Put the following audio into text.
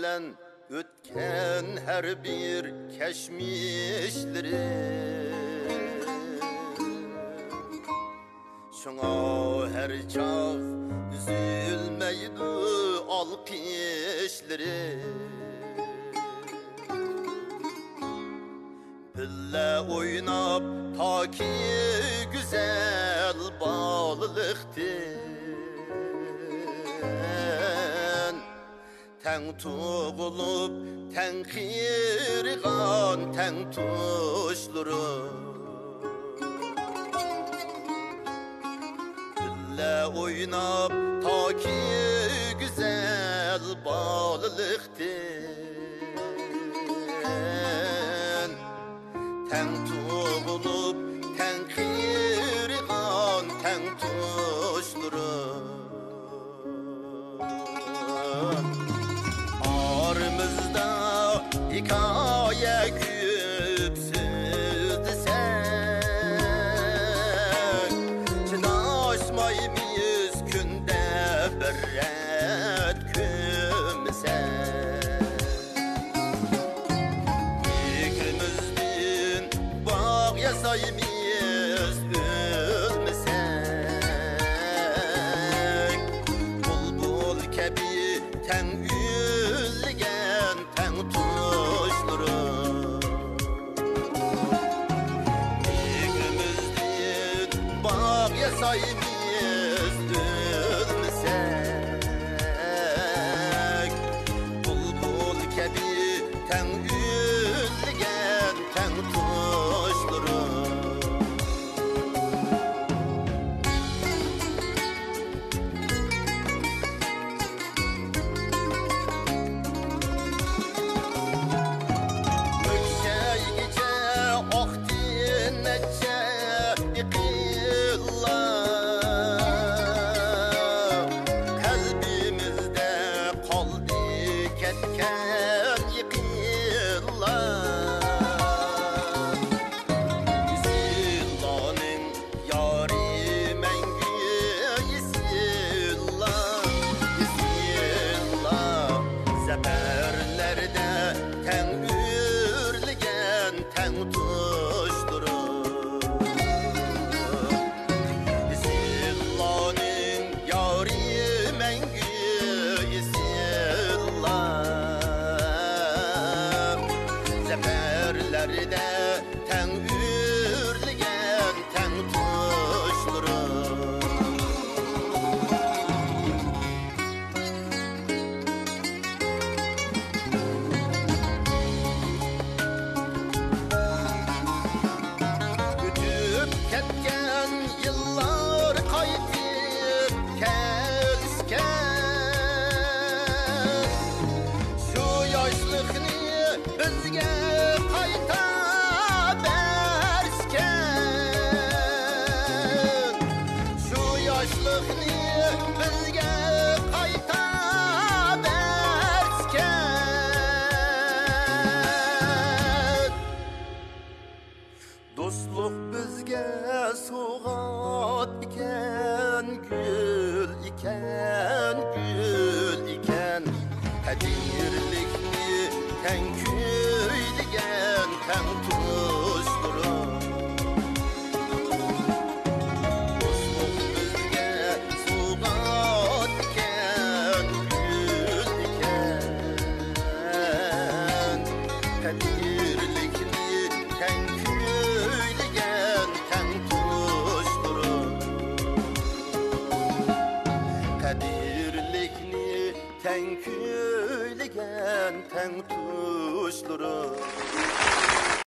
bilen ötken her bir keşmişleri. Şuna her çağ üzülmeydi alkışları. Bille oynap ta ki güzel bağlılıktı. Ten tuğulup ten kırgan ten tuşları. Bille oynap ta ki güzel bağlılıktı. Ten tuğulup ten kırgan ten tuşları. Aramızda hikaye küpsüz desek, çınaşmayız günde berret kümsek. İkimizden bağ yasayımız ölmesek, bulbul kebi ten üzülgen ten tuşları. İkimizden bağ yasayımız ölmesek, bulbul kebi ten üzülgen ten tuşları. Kalbimizde kaldı ketken yıkıllar. Yüzyılların yâri mengü yüzyıllar. Yüzyıllar zeberlerde ten ürlügen ten tuşları. Yüzyılların yâri mengü yüzyıllar. Zeferlerde ten ürlügen ten tuşları. Ötüp ketken yıllar kaytıp kesken, şu yaşlıkni bizge qayta bersken. Şu yaşlıkni bizge qayta bersken. Dostluk bizge soğat iken, gül iken, gül iken. Kadirlikni ten kuydigen ten tuşları. Dostluk bizge soğat iken, gül iken. Kadirlikni ten kuydigen ten tuşları. Kadirlikni ten kuydigen ten tuşları.